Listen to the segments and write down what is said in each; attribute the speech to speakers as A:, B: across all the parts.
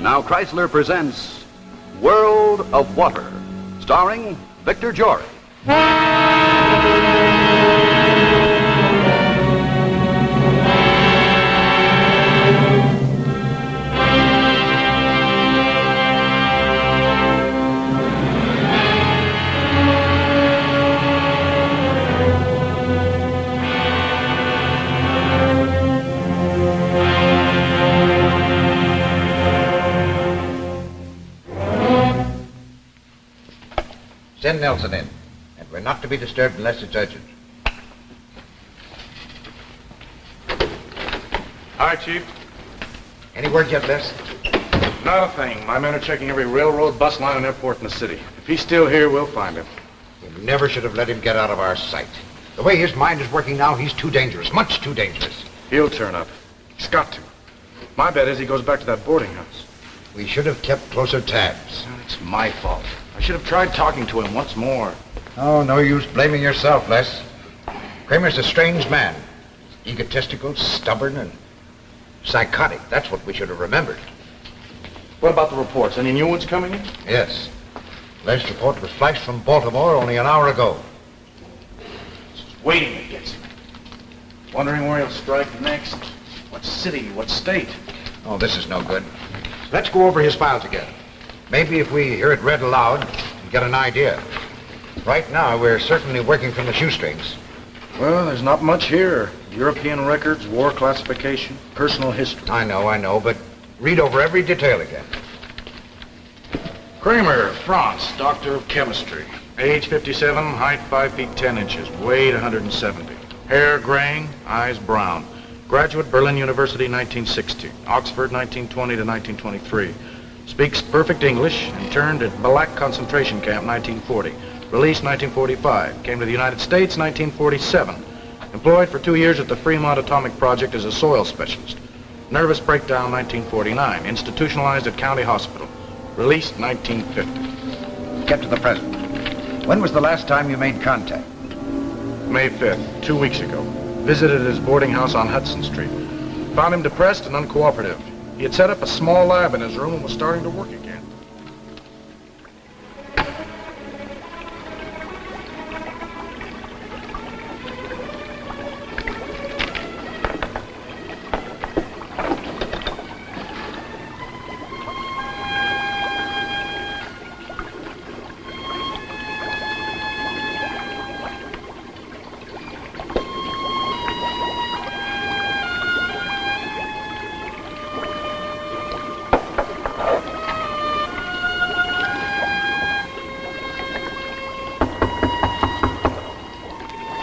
A: And now Chrysler presents World of Water, starring Victor Jory.
B: Send Nelson in, and we're not to be disturbed unless it's urgent.
C: Hi, Chief.
B: Any word yet, Les?
C: Not a thing. My men are checking every railroad, bus line, and airport in the city. If he's still here, we'll find him.
B: We never should have let him get out of our sight. The way his mind is working now, he's too dangerous, much too dangerous.
C: He'll turn up. He's got to. My bet is he goes back to that boarding house.
B: We should have kept closer tabs.
C: It's my fault. I should have tried talking to him once more.
B: Oh, no use blaming yourself, Les. Kramer's a strange man. Egotistical, stubborn, and psychotic. That's what we should have remembered.
C: What about the reports? Any new ones coming in?
B: Yes. Les' report was flashed from Baltimore only an hour ago.
C: Just waiting to get him. Wondering where he'll strike next. What city? What state?
B: Oh, this is no good. Let's go over his files again. Maybe if we hear it read aloud, we'll get an idea. Right now, we're certainly working from the shoestrings.
C: Well, there's not much here. European records, war classification, personal history.
B: I know, but read over every detail again.
C: Kramer, France, doctor of chemistry. Age 57, height 5 feet 10 inches, weight 170. Hair graying, eyes brown. Graduate Berlin University 1960, Oxford 1920 to 1923. Speaks perfect English, interned at Balak concentration camp 1940. Released 1945. Came to the United States 1947. Employed for 2 years at the Fremont Atomic Project as a soil specialist. Nervous breakdown 1949. Institutionalized at County Hospital. Released 1950.
B: Get to the present. When was the last time you made contact?
C: May 5th, 2 weeks ago. Visited his boarding house on Hudson Street. Found him depressed and uncooperative. He had set up a small lab in his room and was starting to work again.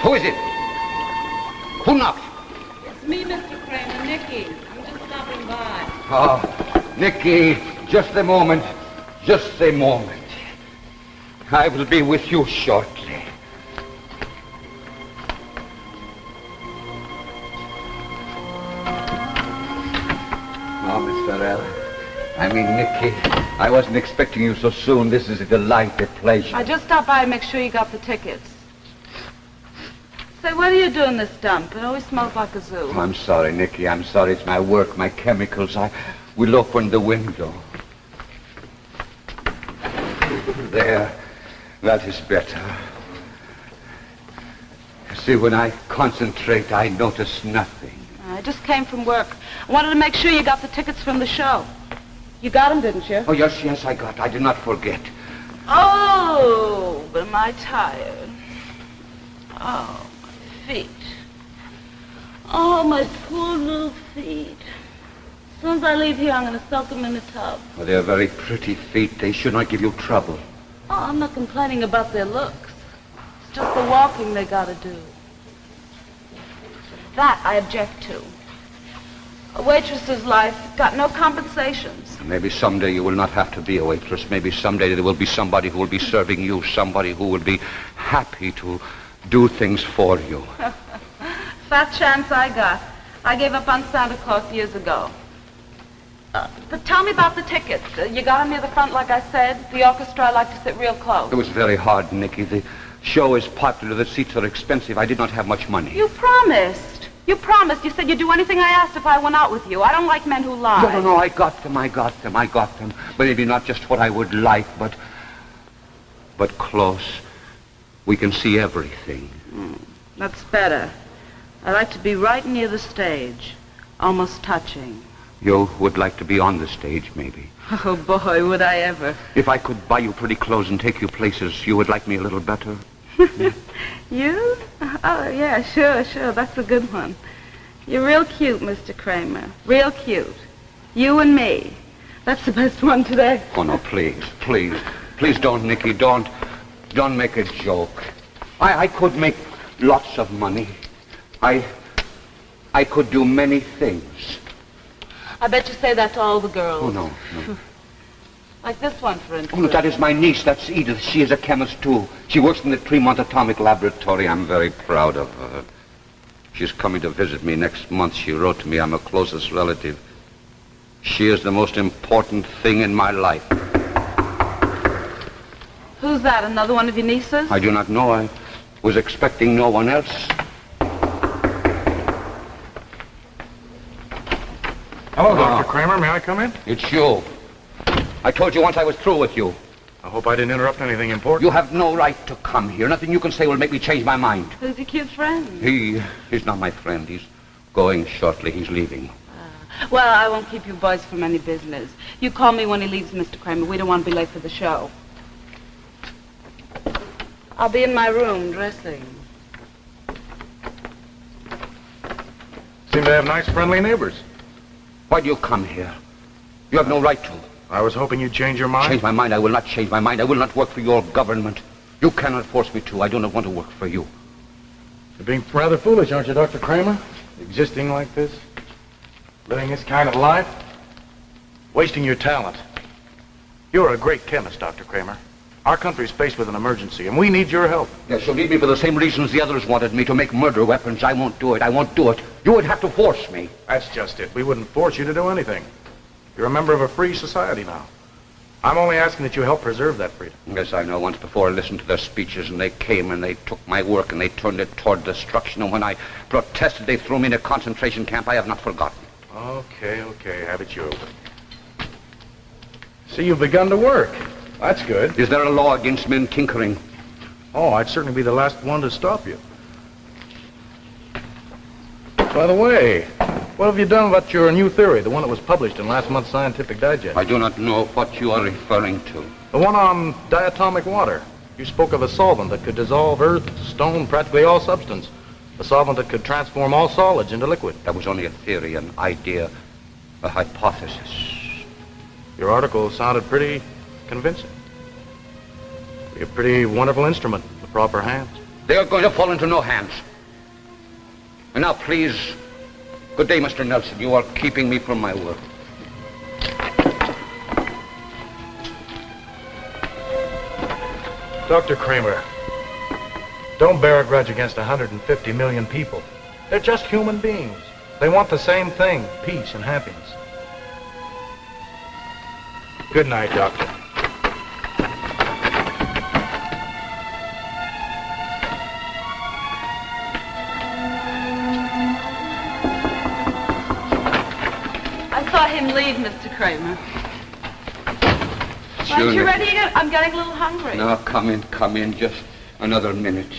B: Who is it? Who knocked?
D: It's me, Mr. Kramer, Nicky. I'm just stopping by.
E: Oh, Nicky, just a moment. Just a moment. I will be with you shortly. Oh, Mr. L. Nicky, I wasn't expecting you so soon. This is a delight, a pleasure.
D: I just stopped by to make sure you got the tickets. Say, what are you doing this dump? It always smells like a zoo.
E: I'm sorry, Nicky. I'm sorry. It's my work, my chemicals. I will open the window. There. That is better. See, when I concentrate, I notice nothing.
D: I just came from work. I wanted to make sure you got the tickets from the show. You got them, didn't you?
E: Oh, yes, I got. I did not forget.
D: Oh, but am I tired? Oh. Feet. Oh, my poor little feet. As soon as I leave here, I'm going to soak them in the tub.
E: Well, they're very pretty feet. They should not give you trouble.
D: Oh, I'm not complaining about their looks. It's just the walking they got to do. That I object to. A waitress's life got no compensations.
E: Maybe someday you will not have to be a waitress. Maybe someday there will be somebody who will be serving you, somebody who will be happy to do things for you.
D: Fat chance I got. I gave up on Santa Claus years ago. But tell me about the tickets. You got them near the front, like I said. The orchestra, I like to sit real close.
E: It was very hard, Nicky. The show is popular. The seats are expensive. I did not have much money.
D: You promised. You promised. You said you'd do anything I asked if I went out with you. I don't like men who lie.
E: No, I got them. Maybe not just what I would like, but close. We can see everything.
D: That's better. I like to be right near the stage, almost touching.
E: You would like to be on the stage, maybe.
D: Oh, boy, would I ever.
E: If I could buy you pretty clothes and take you places, you would like me a little better?
D: You? Oh, yeah, sure. That's a good one. You're real cute, Mr. Kramer. Real cute. You and me. That's the best one today.
E: Oh, no, please. Please don't, Nicky. Don't make a joke. I could make lots of money. I could do many things.
D: I bet you say that to all the girls.
E: Oh, no.
D: Like this one, for instance.
E: Oh, no, that is my niece. That's Edith. She is a chemist, too. She works in the Tremont Atomic Laboratory. I'm very proud of her. She's coming to visit me next month. She wrote to me I'm her closest relative. She is the most important thing in my life.
D: Who's that? Another one of your nieces?
E: I do not know. I was expecting no one else.
C: Hello, Dr. Kramer. May I come in?
E: It's you. I told you once I was through with you.
C: I hope I didn't interrupt anything important.
E: You have no right to come here. Nothing you can say will make me change my mind.
D: Who's your cute friend?
E: He's not my friend. He's going shortly. He's leaving.
D: Well, I won't keep you boys from any business. You call me when he leaves, Mr. Kramer. We don't want to be late for the show. I'll be in my room dressing.
C: Seem to have nice, friendly neighbors.
E: Why do you come here? You have no right to.
C: I was hoping you'd change your mind.
E: Change my mind? I will not change my mind. I will not work for your government. You cannot force me to. I do not want to work for you.
C: You're being rather foolish, aren't you, Dr. Kramer? Existing like this? Living this kind of life? Wasting your talent. You're a great chemist, Dr. Kramer. Our country's faced with an emergency, and we need your help.
E: Yes, you'll need me for the same reasons the others wanted me, to make murder weapons. I won't do it. I won't do it. You would have to force me.
C: That's just it. We wouldn't force you to do anything. You're a member of a free society now. I'm only asking that you help preserve that freedom.
E: Yes, I know. Once before I listened to their speeches, and they came and they took my work and they turned it toward destruction. And when I protested, they threw me in a concentration camp. I have not forgotten.
C: Okay. Have it your way. See, you've begun to work. That's good.
E: Is there a law against men tinkering?
C: Oh, I'd certainly be the last one to stop you. By the way, what have you done about your new theory, the one that was published in last month's Scientific Digest?
E: I do not know what you are referring to.
C: The one on diatomic water. You spoke of a solvent that could dissolve earth, stone, practically all substance. A solvent that could transform all solids into liquid.
E: That was only a theory, an idea, a hypothesis.
C: Your article sounded pretty convincing. Be a pretty wonderful instrument in the proper hands.
E: They are going to fall into no hands. And now, please, good day, Mr. Nelson. You are keeping me from my work.
C: Dr. Kramer, don't bear a grudge against 150 million people. They're just human beings. They want the same thing, peace and happiness. Good night, Doctor.
D: I saw him leave, Mr. Kramer.
E: Sure,
D: Aren't you
E: Nick.
D: ready yet? I'm getting a little hungry.
E: No, come in, just another minute.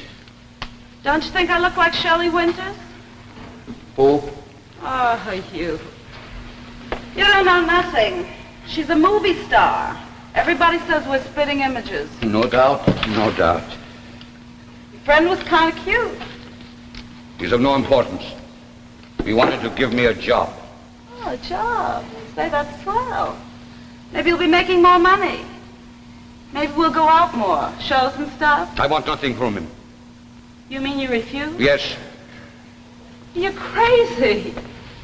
D: Don't you think I look like Shelley Winters?
E: Who?
D: Oh, you. You don't know nothing. She's a movie star. Everybody says we're spitting images.
E: No doubt.
D: Your friend was kind of cute.
E: He's of no importance. He wanted to give me a job.
D: Oh, a job. Say, that's swell. Maybe you'll be making more money. Maybe we'll go out more. Shows and stuff.
E: I want nothing from him.
D: You mean you refuse?
E: Yes.
D: You're crazy.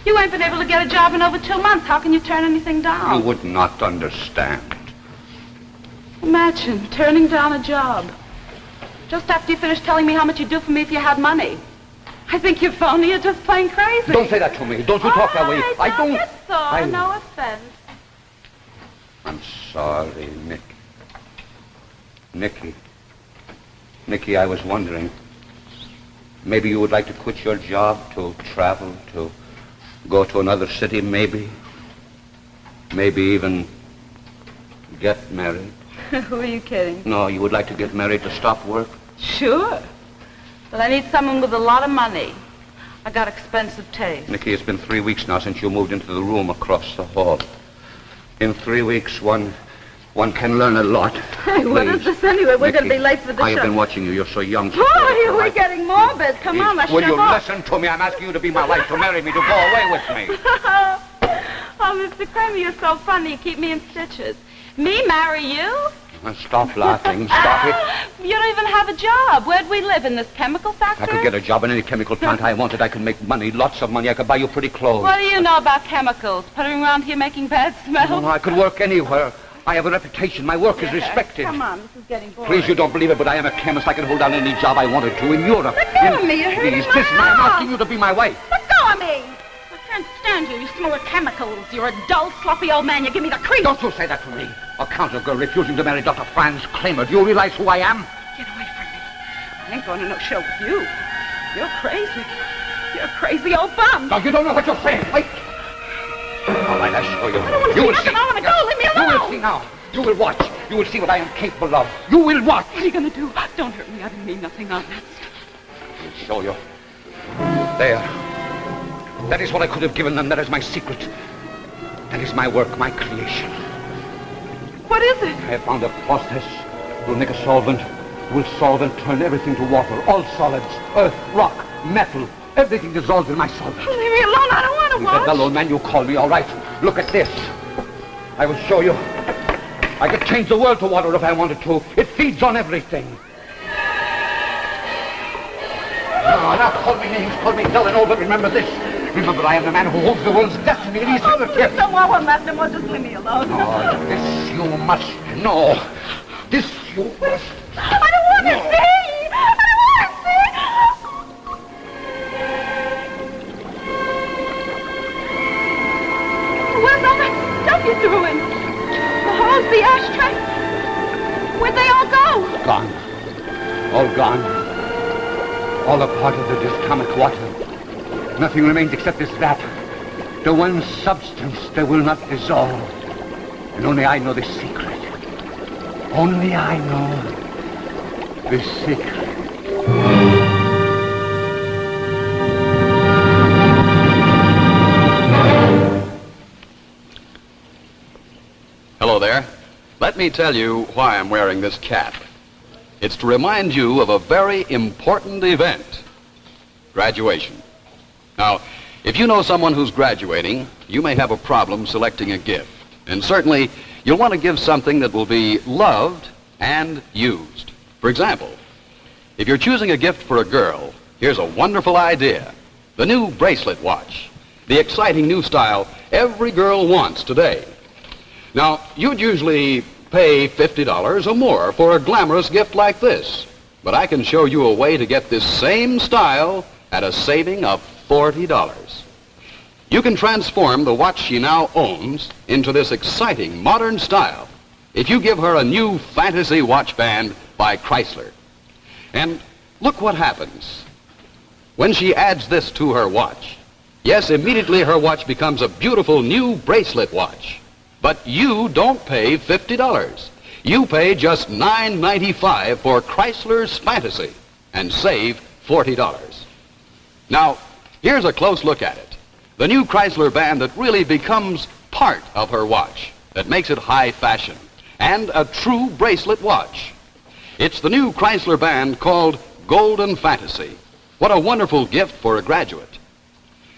D: You ain't been able to get a job in over 2 months. How can you turn anything down?
E: You would not understand.
D: Imagine turning down a job. Just after you finished telling me how much you'd do for me if you had money. I think you're phony. You're just plain crazy.
E: Don't say that to me. Don't you talk that way.
D: Right,
E: I don't.
D: Get sore. No offense.
E: I'm sorry, Nick. Nicky, I was wondering. Maybe you would like to quit your job, to travel, to go to another city, maybe. Maybe even get married.
D: Who are you kidding?
E: No, you would like to get married to stop work?
D: Sure. But I need someone with a lot of money. I got expensive taste.
E: Nikki, it's been 3 weeks now since you moved into the room across the hall. In 3 weeks, one can learn a lot.
D: Hey, what is this anyway? We're going to be late for the show.
E: I have been watching you. You're so young.
D: Boy, we're getting morbid. Come on, let's
E: Will
D: shove
E: you
D: off.
E: listen to me? I'm asking you to be my wife, to marry me, to go away with me.
D: Oh, Mr. Kramer, you're so funny. You keep me in stitches. Me marry you?
E: Stop laughing. Stop it.
D: You don't even have a job. Where'd we live? In this chemical factory?
E: I could get a job in any chemical plant I wanted. I could make money, lots of money. I could buy you pretty clothes.
D: What do you know about chemicals? Putting around here making bad smells?
E: No, I could work anywhere. I have a reputation. My work is respected.
D: Come on, this is getting boring.
E: Please, you don't believe it, but I am a chemist. I can hold down any job I wanted to in Europe.
D: Let go of me. You're hurting
E: Please,
D: my
E: listen, I'm
D: arm.
E: asking you to be my wife.
D: Let go of me. I can't stand you. You smell of chemicals. You're a dull, sloppy old man. You give me the creep.
E: Don't you say that to me. A counter girl refusing to marry Dr. Franz Kramer. Do you realize who I am?
D: Get away from me. I ain't going to no show with you. You're crazy. You're a crazy old bum.
E: No, you don't know what you're saying. Wait. All right, I'll show you.
D: I don't want to
E: You
D: see
E: will
D: nothing.
E: see.
D: I want to go. Leave me alone.
E: You will see now. You will watch. You will see what I am capable of. You will watch.
D: What are you going to do? Don't hurt me. I didn't mean nothing honest.
E: I'll show you. There. That is what I could have given them. That is my secret. That is my work, my creation.
D: What is it?
E: I have found a process. Will make a solvent. Will solve and turn everything to water. All solids. Earth, rock, metal. Everything dissolves in my solvent.
D: Leave me alone. I don't want to
E: You
D: watch.
E: said, well, old man, you call me. All right. Look at this. I will show you. I could change the world to water if I wanted to. It feeds on everything. Now call me names, call me Helen, but remember this. Remember, I am the man who holds the world's destiny in his fingertips.
D: Don't want one left. No more. Just leave me alone.
E: Oh, this you must know. This you must.
D: I don't want to see. I don't want to see. Where's all that stuff you threw in? The hose, the ashtray? Where'd they all go?
E: Gone. All gone. All a part of the atomic water. Nothing remains except this vat. The one substance that will not dissolve. And only I know the secret. Only I know the secret.
A: Hello there. Let me tell you why I'm wearing this cap. It's to remind you of a very important event. Graduation. Now, if you know someone who's graduating, you may have a problem selecting a gift. And certainly, you'll want to give something that will be loved and used. For example, if you're choosing a gift for a girl, here's a wonderful idea. The new bracelet watch. The exciting new style every girl wants today. Now, you'd usually pay $50 or more for a glamorous gift like this. But I can show you a way to get this same style at a saving of $40. You can transform the watch she now owns into this exciting modern style if you give her a new fantasy watch band by Chrysler. And look what happens when she adds this to her watch. Yes, immediately her watch becomes a beautiful new bracelet watch. But you don't pay $50. You pay just $9.95 for Chrysler's Fantasy and save $40. Now, here's a close look at it. The new Chrysler band that really becomes part of her watch, that makes it high fashion, and a true bracelet watch. It's the new Chrysler band called Golden Fantasy. What a wonderful gift for a graduate.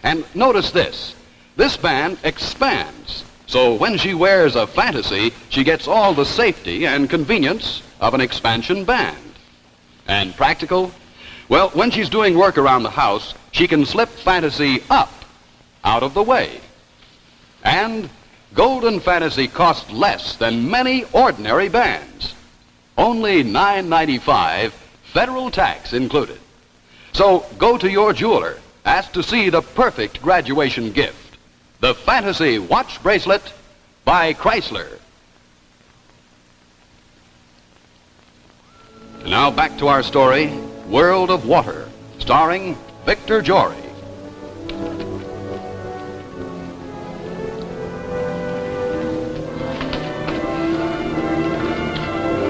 A: And notice this. This band expands. So when she wears a Fantasy, she gets all the safety and convenience of an expansion band. And practical? Well, when she's doing work around the house, she can slip Fantasy up, out of the way. And Golden Fantasy costs less than many ordinary bands. Only $9.95, federal tax included. So go to your jeweler, ask to see the perfect graduation gift. The Fantasy Watch Bracelet by Chrysler. And now back to our story, World of Water, starring Victor Jory.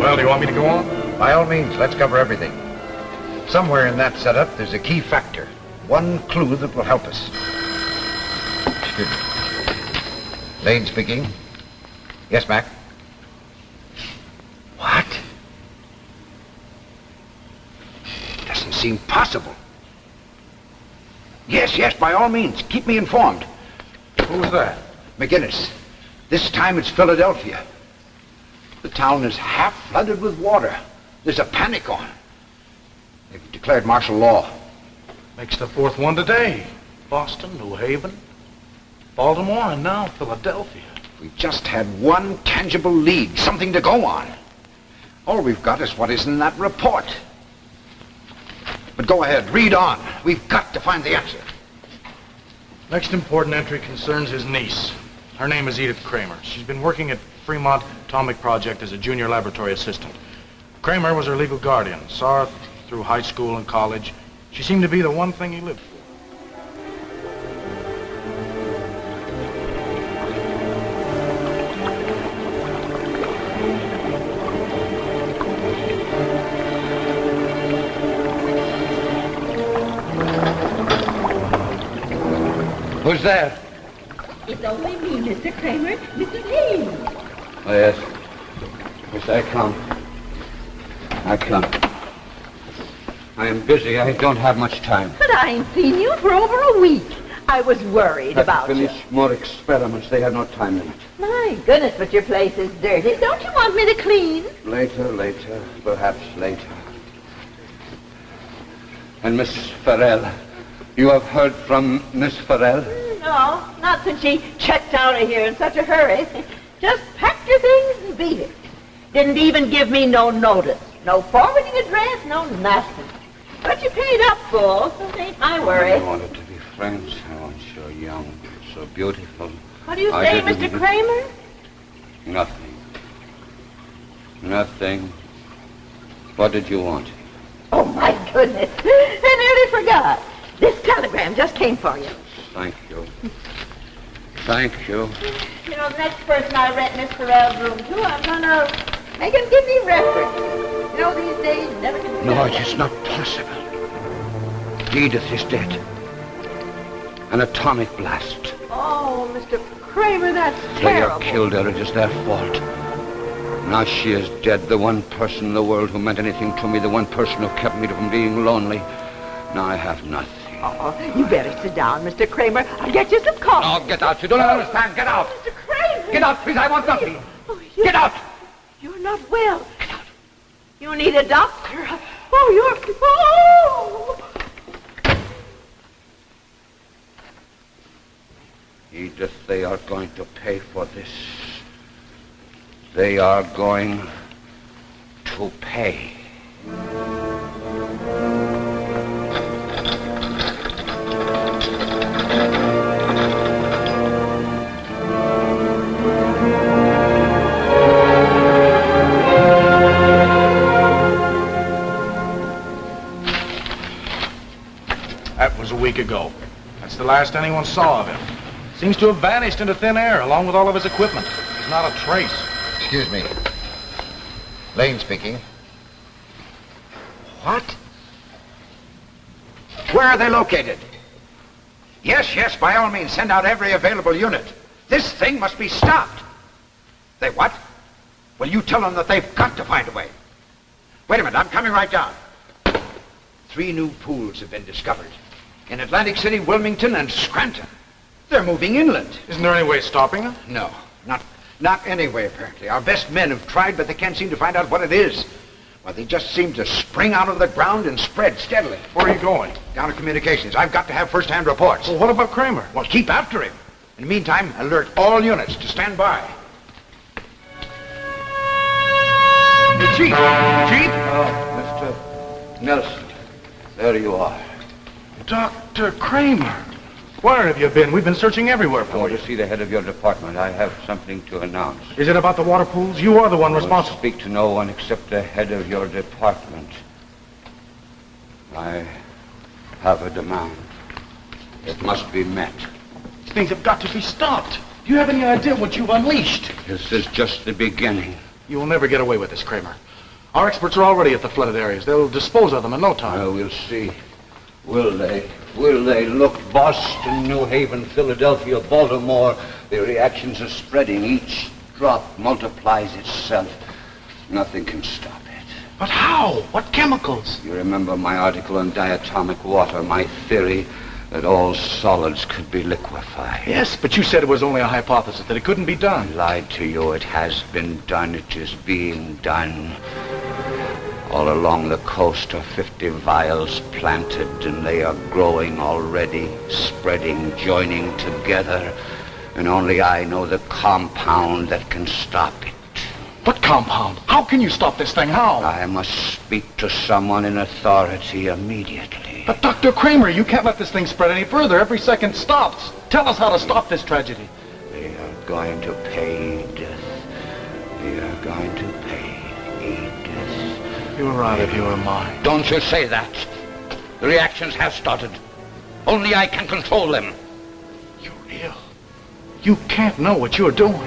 C: Well, do you want me to go on?
B: By all means, let's cover everything. Somewhere in that setup, there's a key factor. One clue that will help us. Excuse me. Lane speaking. Yes, Mac? What? Doesn't seem possible. Yes, by all means. Keep me informed.
C: Who's that?
B: McGinnis. This time it's Philadelphia. The town is half flooded with water. There's a panic on. They've declared martial law.
C: Makes the fourth one today. Boston, New Haven, Baltimore, and now Philadelphia.
B: We just had one tangible lead, something to go on. All we've got is what is in that report. But go ahead, read on. We've got to find the answer.
C: Next important entry concerns his niece. Her name is Edith Kramer. She's been working at Fremont Atomic Project as a junior laboratory assistant. Kramer was her legal guardian, saw her through high school and college. She seemed to be the one thing he lived for.
E: Who's there?
F: It's only me, Mr. Kramer. Mrs. Hayes.
E: Oh, yes. Yes, I come. I am busy. I don't have much time.
F: But I ain't seen you for over a week. I was worried about
E: Finish
F: you.
E: more experiments. They have no time left.
F: My goodness, but your place is dirty. Don't you want me to clean?
E: Later, perhaps later. And Miss Farrell. You have heard from Miss Farrell?
F: No, not since she checked out of here in such a hurry. Just packed your things and beat it. Didn't even give me no notice. No forwarding address, no nothing. But you paid up full, so it ain't my worry.
E: I wanted to be friends. I want you so young, so beautiful.
F: What do you say, Mr.
E: Even...
F: Kramer?
E: Nothing. What did you want?
F: Oh, my goodness. I nearly forgot. This telegram just came for you.
E: Thank you.
F: You know, the next person I rent Miss Farrell's room to, I'm gonna make him give me reference. You know, these days, you never can...
B: No, it is not possible. Edith is dead.
E: An atomic blast.
F: Oh, Mr. Kramer, that's
E: They
F: terrible.
E: have killed her. It is their fault. Now she is dead. The one person in the world who meant anything to me. The one person who kept me from being lonely. Now I have nothing.
F: Oh, you better sit down, Mr. Kramer. I'll get you some coffee.
E: No, get out. You don't understand. Get out.
F: Mr. Kramer!
E: Get out, please. I want nothing.
F: Oh,
E: Get out.
F: You're not well. Get out. You need a doctor. Oh, you're... Oh!
E: Edith, they are going to pay for this. They are going to pay.
C: That was a week ago. That's the last anyone saw of him. Seems to have vanished into thin air, along with all of his equipment. There's not a trace.
B: Excuse me. Lane speaking. What? Where are they located? Yes, by all means, send out every available unit. This thing must be stopped. They what? Well, you tell them that they've got to find a way. Wait a minute, I'm coming right down. 3 new pools have been discovered. In Atlantic City, Wilmington, and Scranton. They're moving inland.
C: Isn't there any way of stopping them?
B: No, not anyway, apparently. Our best men have tried, but they can't seem to find out what it is. Well, they just seem to spring out of the ground and spread steadily.
C: Where are you going?
B: Down to communications. I've got to have first-hand reports.
C: Well, what about Kramer?
B: Well, keep after him. In the meantime, alert all units to stand by. Hey, Chief! Chief!
E: Oh, Mr. Nelson, there you are.
C: Dr. Kramer. Where have you been? We've been searching everywhere
E: I
C: for
E: want
C: you.
E: to see the head of your department. I have something to announce.
C: Is it about the water pools? You are the one
E: I will
C: responsible.
E: speak to no one except the head of your department. I have a demand. It must be met.
C: These things have got to be stopped. Do you have any idea what you've unleashed?
E: This is just the beginning.
C: You will never get away with this, Kramer. Our experts are already at the flooded areas. They'll dispose of them in no time.
E: Well, we'll see. Will they? Will they? Look, Boston, New Haven, Philadelphia, Baltimore, the reactions are spreading. Each drop multiplies itself. Nothing can stop it.
C: But how? What chemicals?
E: You remember my article on diatomic water, my theory that all solids could be liquefied.
C: Yes, but you said it was only a hypothesis, that it couldn't be
E: I
C: done.
E: lied to you. It has been done. It is being done. All along the coast are 50 vials planted, and they are growing already, spreading, joining together. And only I know the compound that can stop it.
C: What compound? How can you stop this thing? How?
E: I must speak to someone in authority immediately.
C: But Dr. Kramer, you can't let this thing spread any further. Every second stops. Tell us how to stop this tragedy.
E: They are going to pay Edith. They are going to pay Edith.
C: You're out of your mind.
E: Don't you say that. The reactions have started. Only I can control them.
C: You're ill. You can't know what you're doing.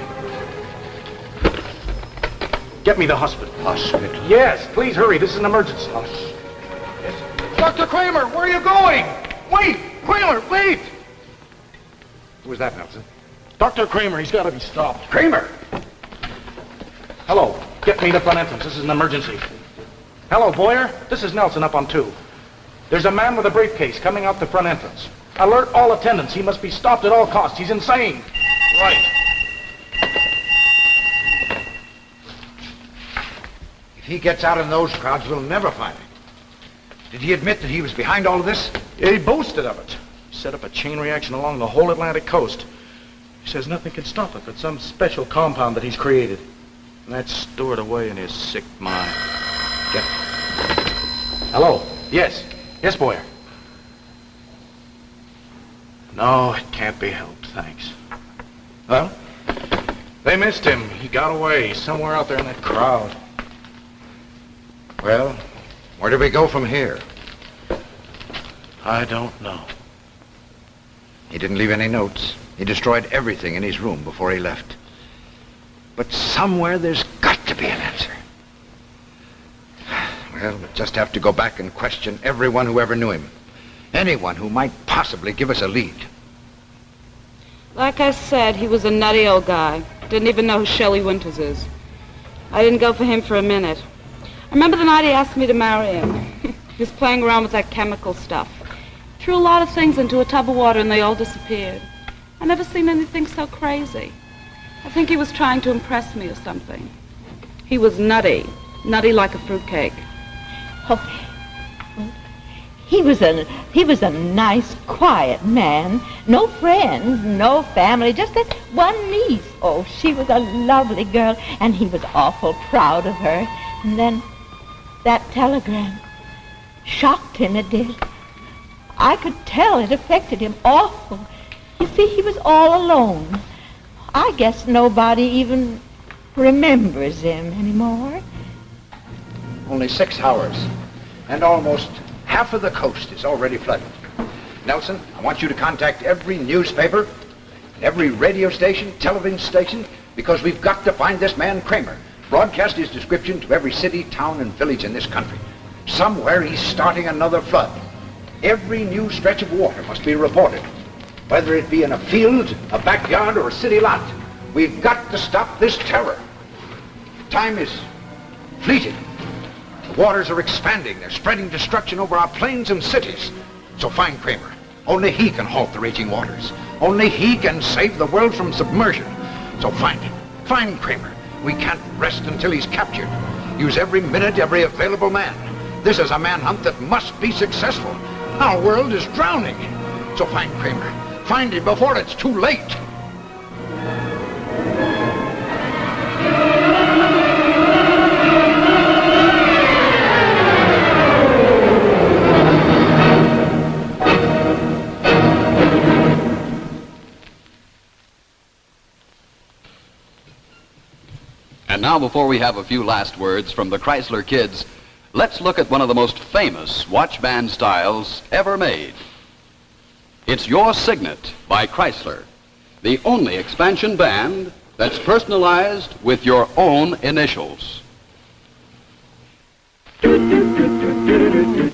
C: Get me the hospital.
E: Hospital?
C: Yes, please hurry. This is an emergency. Yes. Dr. Kramer, where are you going? Wait! Kramer, wait!
B: Who was that, Nelson?
C: Dr. Kramer, he's got to be stopped.
B: Kramer!
C: Hello. Get me the front entrance. This is an emergency. Hello, Boyer. This is Nelson up on 2. There's a man with a briefcase coming out the front entrance. Alert all attendants. He must be stopped at all costs. He's insane. Right.
B: If he gets out in those crowds, we'll never find him. Did he admit that he was behind all of this?
C: He boasted of it. He set up a chain reaction along the whole Atlantic coast. He says nothing can stop it but some special compound that he's created. And that's stored away in his sick mind. Get... Hello? Yes. Yes, Boyer. No, it can't be helped, thanks. Well, they missed him. He got away. He's somewhere out there in that crowd.
B: Well, where do we go from here?
C: I don't know.
B: He didn't leave any notes. He destroyed everything in his room before he left. But somewhere there's got to be an answer. Well, we'll just have to go back and question everyone who ever knew him. Anyone who might possibly give us a lead.
D: Like I said, he was a nutty old guy. Didn't even know who Shelley Winters is. I didn't go for him for a minute. I remember the night he asked me to marry him. He was playing around with that chemical stuff. Threw a lot of things into a tub of water and they all disappeared. I never seen anything so crazy. I think he was trying to impress me or something. He was nutty. Nutty like a fruitcake.
F: Oh, he was a nice, quiet man. No friends, no family, just that one niece. Oh, she was a lovely girl, and he was awful proud of her. And then that telegram shocked him, it did. I could tell it affected him awful. You see, he was all alone. I guess nobody even remembers him anymore.
B: Only 6 hours, and almost half of the coast is already flooded. Nelson, I want you to contact every newspaper, every radio station, television station, because we've got to find this man Kramer. Broadcast his description to every city, town, and village in this country. Somewhere he's starting another flood. Every new stretch of water must be reported, whether it be in a field, a backyard, or a city lot. We've got to stop this terror. Time is fleeting. The waters are expanding. They're spreading destruction over our plains and cities. So find Kramer. Only he can halt the raging waters. Only he can save the world from submersion. So find him. Find Kramer. We can't rest until he's captured. Use every minute, every available man. This is a manhunt that must be successful. Our world is drowning. So find Kramer. Find him before it's too late.
A: And now, before we have a few last words from the Chrysler kids, let's look at one of the most famous watch band styles ever made. It's your Signet by Chrysler, the only expansion band that's personalized with your own initials.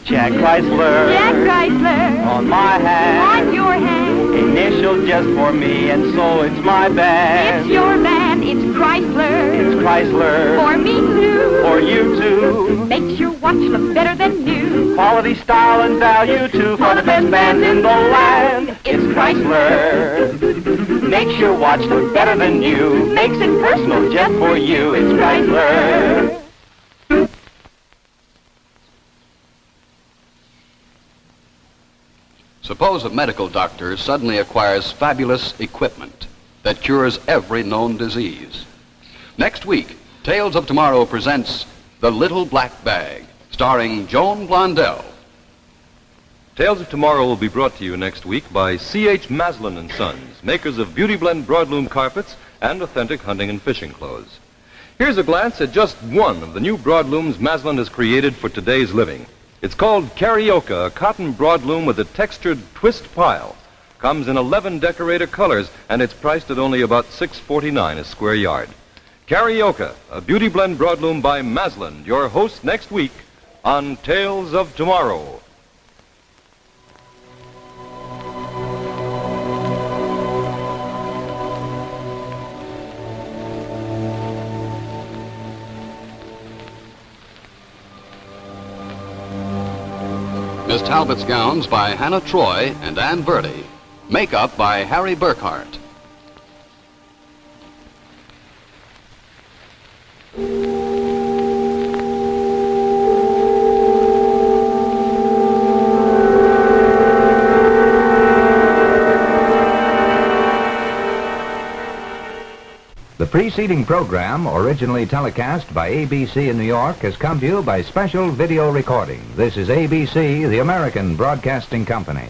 G: Jack Chrysler.
H: Jack Chrysler.
G: On my hand.
H: On your hand.
G: Initial just for me, and so it's my band.
H: It's your band. It's Chrysler.
G: It's Chrysler.
H: For me too.
G: For you too.
H: Makes your watch look better than new.
G: Quality, style, and value too. For the best band in the land. It's Chrysler. Makes your watch look better than new. Makes it personal just for you. It's Chrysler.
A: Suppose a medical doctor suddenly acquires fabulous equipment that cures every known disease. Next week, Tales of Tomorrow presents The Little Black Bag, starring Joan Blondell.
I: Tales of Tomorrow will be brought to you next week by C.H. Maslin & Sons, makers of Beauty Blend broadloom carpets and authentic hunting and fishing clothes. Here's a glance at just one of the new broadlooms Maslin has created for today's living. It's called Carioca, a cotton broadloom with a textured twist pile. Comes in 11 decorator colors, and it's priced at only about $6.49 a square yard. Carioca, a Beauty Blend broadloom by Maslin, your host next week on Tales of Tomorrow.
A: Miss Talbot's gowns by Hannah Troy and Ann Verdi. Makeup by Harry Burkhart.
J: The preceding program, originally telecast by ABC in New York, has come to you by special video recording. This is ABC, the American Broadcasting Company.